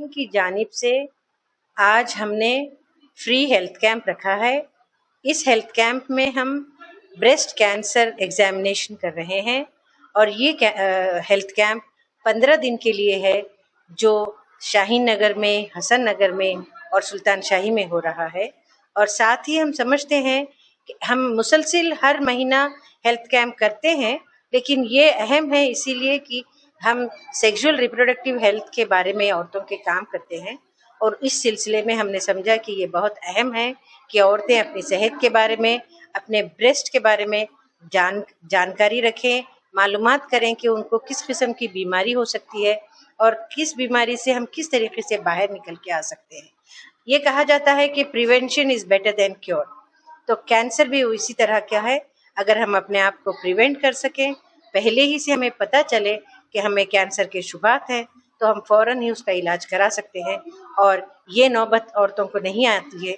की जानिब से आज हमने फ्री हेल्थ कैंप रखा है। इस हेल्थ कैंप में हम ब्रेस्ट कैंसर एग्जामिनेशन कर रहे हैं और ये हेल्थ कैंप 15 दिन के लिए है, जो शाहीन नगर में, हसन नगर में और सुल्तान शाही में हो रहा है। और साथ ही हम समझते हैं कि हम मुसलसिल हर महीना हेल्थ कैंप करते हैं, लेकिन ये अहम है इसीलिए कि हम सेक्सुअल रिप्रोडक्टिव हेल्थ के बारे में औरतों के काम करते हैं और इस सिलसिले में हमने समझा कि ये बहुत अहम है कि औरतें अपनी सेहत के बारे में, अपने ब्रेस्ट के बारे में जानकारी रखें, मालूमात करें कि उनको किस किस्म की बीमारी हो सकती है और किस बीमारी से हम किस तरीके से बाहर निकल के आ सकते हैं। ये कहा जाता है कि prevention is better than cure, तो कैंसर भी इसी तरह का है। अगर हम अपने आप को प्रिवेंट कर सकें, पहले ही से हमें पता चले कि हमें कैंसर के शुबात हैं, तो हम फ़ौरन ही उसका इलाज करा सकते हैं और ये नौबत औरतों को नहीं आती है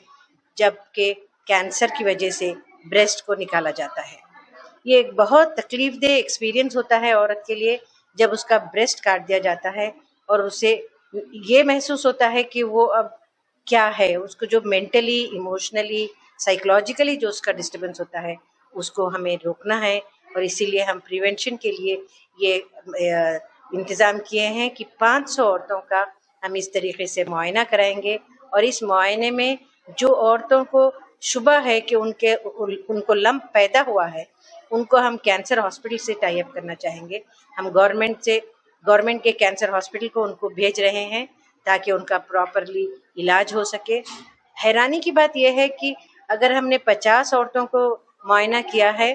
जबकि कैंसर की वजह से ब्रेस्ट को निकाला जाता है। ये एक बहुत तकलीफ़देह एक्सपीरियंस होता है औरत के लिए जब उसका ब्रेस्ट काट दिया जाता है और उसे ये महसूस होता है कि वो अब क्या है, उसको जो मेंटली, इमोशनली, साइकोलॉजिकली जो उसका डिस्टर्बेंस होता है, उसको हमें रोकना है। और इसीलिए हम प्रिवेंशन के लिए ये इंतज़ाम किए हैं कि 500 औरतों का हम इस तरीके से मुआयना कराएंगे और इस मुआयने में जो औरतों को शुबा है कि उनको लंप पैदा हुआ है, उनको हम कैंसर हॉस्पिटल से टाई अप करना चाहेंगे। हम गवर्नमेंट के कैंसर हॉस्पिटल को उनको भेज रहे हैं ताकि उनका प्रॉपरली इलाज हो सके। हैरानी की बात यह है कि अगर हमने 50 औरतों को मुआयना किया है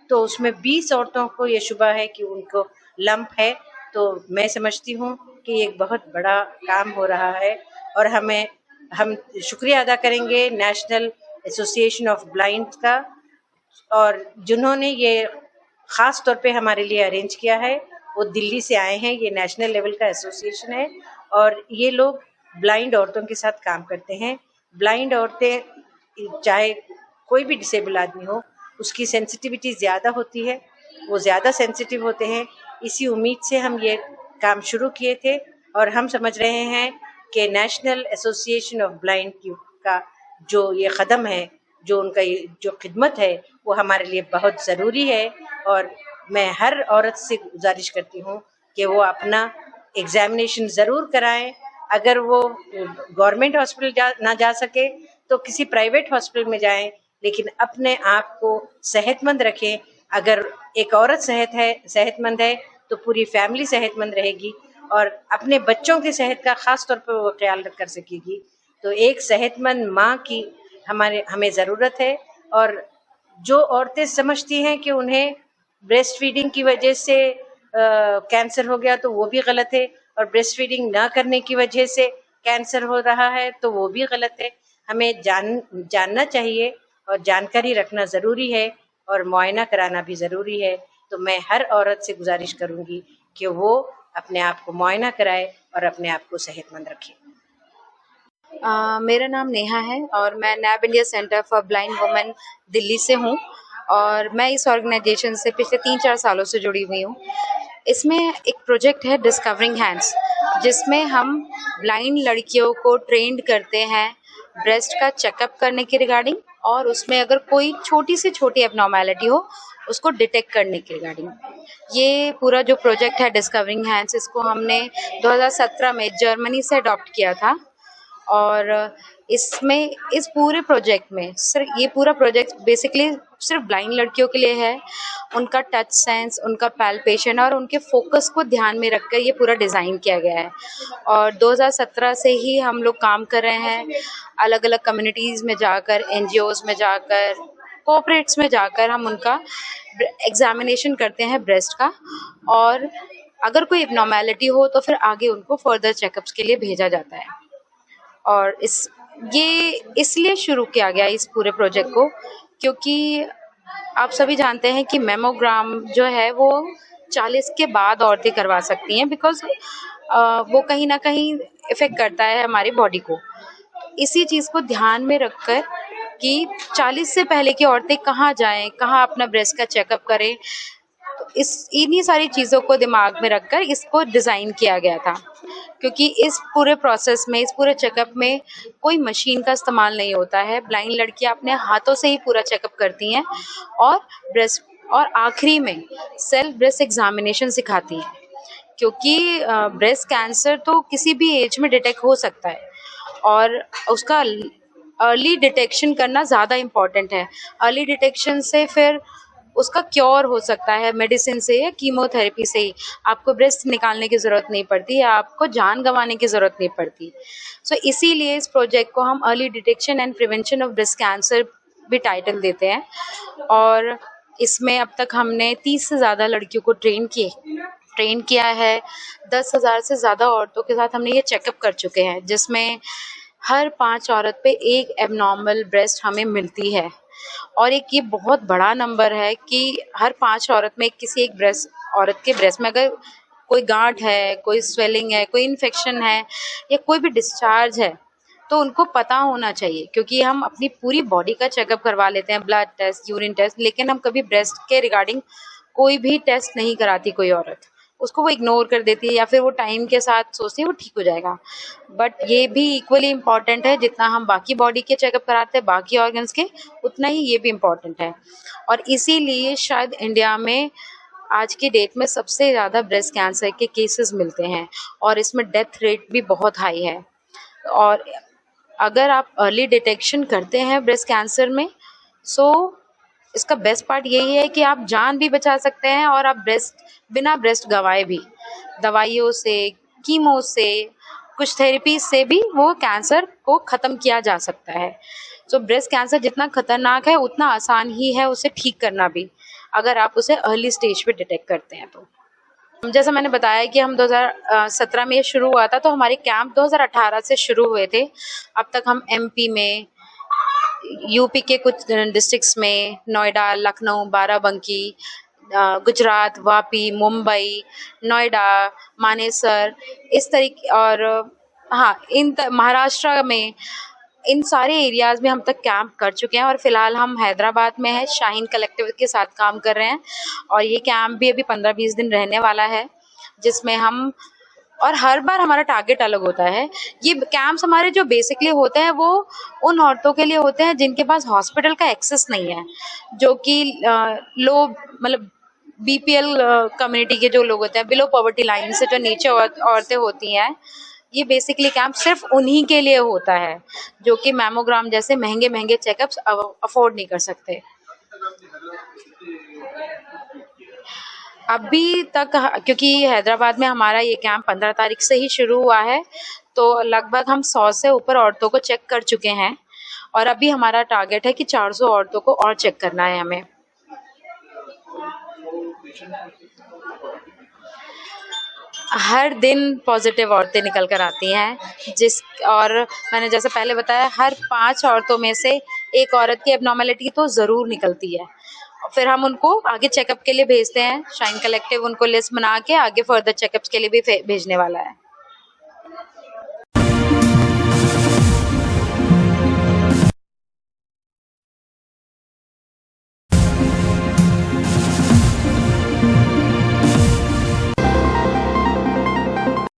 तो उसमें 20 औरतों को ये शुबा है कि उनको लंप है। तो मैं समझती हूँ कि ये एक बहुत बड़ा काम हो रहा है और हम शुक्रिया अदा करेंगे नेशनल एसोसिएशन ऑफ ब्लाइंड का, और जिन्होंने ये ख़ास तौर पे हमारे लिए अरेंज किया है। वो दिल्ली से आए हैं, ये नेशनल लेवल का एसोसिएशन है और ये लोग ब्लाइंड औरतों के साथ काम करते हैं। ब्लाइंड औरतें, चाहे कोई भी डिसेबल आदमी हो, उसकी सेंसिटिविटी ज़्यादा होती है, वो ज़्यादा सेंसिटिव होते हैं। इसी उम्मीद से हम ये काम शुरू किए थे और हम समझ रहे हैं कि नेशनल एसोसिएशन ऑफ ब्लाइंड का जो ये कदम है, जो उनका ये जो खिदमत है, वो हमारे लिए बहुत ज़रूरी है। और मैं हर औरत से गुजारिश करती हूँ कि वो अपना एग्ज़ामिनेशन ज़रूर कराएं। अगर वो गवर्नमेंट हॉस्पिटल ना जा सके तो किसी प्राइवेट हॉस्पिटल में जाएं, लेकिन अपने आप को सेहतमंद रखें। अगर एक औरत सेहतमंद है तो पूरी फैमिली सेहतमंद रहेगी और अपने बच्चों की सेहत का ख़ास तौर पर वो ख्याल कर सकेगी। तो एक सेहतमंद माँ की हमें ज़रूरत है। और जो औरतें समझती हैं कि उन्हें ब्रेस्ट फीडिंग की वजह से कैंसर हो गया तो वो भी गलत है, और ब्रेस्ट फीडिंग ना करने की वजह से कैंसर हो रहा है तो वो भी गलत है। हमें जानना चाहिए और जानकारी रखना ज़रूरी है और मुआयना कराना भी ज़रूरी है। तो मैं हर औरत से गुजारिश करूँगी कि वो अपने आप को मुआयना कराए और अपने आप को सेहतमंद रखे। मेरा नाम नेहा है और मैं NAB India centre for blind women Delhi से हूँ और मैं इस ऑर्गेनाइजेशन से पिछले 3-4 सालों से जुड़ी हुई हूँ। इसमें एक प्रोजेक्ट है डिस्कवरिंग हैंड्स, जिसमें हम ब्लाइंड लड़कियों को ट्रेंड करते हैं ब्रेस्ट का चेकअप करने के रिगार्डिंग, और उसमें अगर कोई छोटी से छोटी एबनॉर्मेलिटी हो उसको डिटेक्ट करने के रिगार्डिंग। ये पूरा जो प्रोजेक्ट है डिस्कवरिंग हैंड्स, इसको हमने 2017 में जर्मनी से अडॉप्ट किया था और इसमें इस पूरे प्रोजेक्ट में सिर्फ ये पूरा प्रोजेक्ट बेसिकली सिर्फ ब्लाइंड लड़कियों के लिए है। उनका टच सेंस, उनका पैल्पेशन और उनके फोकस को ध्यान में रखकर ये पूरा डिज़ाइन किया गया है और 2017 से ही हम लोग काम कर रहे हैं। अलग अलग कम्युनिटीज़ में जाकर, एनजीओज़ में जाकर, कोऑपरेट्स में जाकर हम उनका एग्जामिनेशन करते हैं ब्रेस्ट का, और अगर कोई एबनॉर्मेलिटी हो तो फिर आगे उनको फर्दर चेकअप्स के लिए भेजा जाता है। और ये इसलिए शुरू किया गया इस पूरे प्रोजेक्ट को क्योंकि आप सभी जानते हैं कि मेमोग्राम जो है वो 40 के बाद औरतें करवा सकती हैं, बिकॉज वो कहीं ना कहीं इफ़ेक्ट करता है हमारी बॉडी को। इसी चीज़ को ध्यान में रखकर कि 40 से पहले की औरतें कहाँ जाएं, कहाँ अपना ब्रेस्ट का चेकअप करें, तो इन्हीं सारी चीज़ों को दिमाग में रखकर इसको डिज़ाइन किया गया था। क्योंकि इस पूरे प्रोसेस में, इस पूरे चेकअप में कोई मशीन का इस्तेमाल नहीं होता है। ब्लाइंड लड़कियां अपने हाथों से ही पूरा चेकअप करती हैं और ब्रेस्ट और आखिरी में सेल्फ ब्रेस्ट एग्जामिनेशन सिखाती हैं, क्योंकि ब्रेस्ट कैंसर तो किसी भी एज में डिटेक्ट हो सकता है और उसका अर्ली डिटेक्शन करना ज़्यादा इम्पॉर्टेंट है। अर्ली डिटेक्शन से फिर उसका क्योर हो सकता है मेडिसिन से या कीमोथेरेपी से ही। आपको ब्रेस्ट निकालने की ज़रूरत नहीं पड़ती या आपको जान गंवाने की ज़रूरत नहीं पड़ती। सो इसीलिए इस प्रोजेक्ट को हम early detection and prevention of breast cancer भी टाइटल देते हैं। और इसमें अब तक हमने 30 से ज़्यादा लड़कियों को ट्रेन किया है। 10,000 से ज़्यादा औरतों के साथ हमने ये चेकअप कर चुके हैं, जिसमें हर 5 औरत पे एक एबनॉर्मल ब्रेस्ट हमें मिलती है। और एक ये बहुत बड़ा नंबर है कि हर 5 औरत में किसी एक औरत के ब्रेस्ट में अगर कोई गांठ है, कोई स्वेलिंग है, कोई इन्फेक्शन है या कोई भी डिस्चार्ज है, तो उनको पता होना चाहिए। क्योंकि हम अपनी पूरी बॉडी का चेकअप करवा लेते हैं, ब्लड टेस्ट, यूरिन टेस्ट, लेकिन हम कभी ब्रेस्ट के रिगार्डिंग कोई भी टेस्ट नहीं कराती कोई औरत। उसको वो इग्नोर कर देती है या फिर वो टाइम के साथ सोचती है वो ठीक हो जाएगा। बट ये भी इक्वली इम्पॉर्टेंट है, जितना हम बाकी बॉडी के चेकअप कराते हैं बाकी ऑर्गन्स के, उतना ही ये भी इम्पॉर्टेंट है। और इसीलिए शायद इंडिया में आज की डेट में सबसे ज़्यादा ब्रेस्ट कैंसर के केसेस मिलते हैं और इसमें डेथ रेट भी बहुत हाई है। और अगर आप अर्ली डिटेक्शन करते हैं ब्रेस्ट कैंसर में, सो इसका बेस्ट पार्ट यही है कि आप जान भी बचा सकते हैं और आप बिना ब्रेस्ट गंवाए भी दवाइयों से, कीमो से, कुछ थेरेपी से भी वो कैंसर को ख़त्म किया जा सकता है। सो ब्रेस्ट कैंसर जितना खतरनाक है उतना आसान ही है उसे ठीक करना भी, अगर आप उसे अर्ली स्टेज पे डिटेक्ट करते हैं तो। जैसा मैंने बताया कि हम 2017 में ये शुरू हुआ था, तो हमारे कैंप 2018 से शुरू हुए थे। अब तक हम एमपी में, यूपी के कुछ डिस्ट्रिक्ट्स में, नोएडा, लखनऊ, बाराबंकी, गुजरात, वापी, मुंबई, नोएडा, मानेसर, इस तरीके, और हाँ महाराष्ट्र में, इन सारे एरियाज़ में हम तक कैंप कर चुके हैं। और फिलहाल हम हैदराबाद में है, शाहीन कलेक्टिव के साथ काम कर रहे हैं। और ये कैंप भी अभी 15-20 दिन रहने वाला है, जिसमें हम, और हर बार हमारा टारगेट अलग होता है। ये कैंप्स हमारे जो बेसिकली होते हैं वो उन औरतों के लिए होते हैं जिनके पास हॉस्पिटल का एक्सेस नहीं है, जो कि लो, मतलब बीपीएल कम्युनिटी के जो लोग होते हैं, बिलो पॉवर्टी लाइन से जो नीचे औरतें होती हैं। ये बेसिकली कैंप सिर्फ उन्हीं के लिए होता है जो कि मैमोग्राम जैसे महंगे चेकअप्स अफोर्ड नहीं कर सकते। अभी तक, क्योंकि हैदराबाद में हमारा ये कैंप 15 तारीख से ही शुरू हुआ है, तो लगभग हम 100 से ऊपर औरतों को चेक कर चुके हैं। और अभी हमारा टारगेट है कि 400 औरतों को और चेक करना है हमें। हर दिन पॉजिटिव औरतें निकल कर आती हैं, और मैंने जैसे पहले बताया, हर 5 औरतों में से एक औरत की एबनॉर्मेलिटी तो ज़रूर निकलती है। फिर हम उनको आगे चेकअप के लिए भेजते हैं। शाइन कलेक्टिव उनको लिस्ट बना के आगे फर्दर चेकअप्स के लिए भी भेजने वाला है।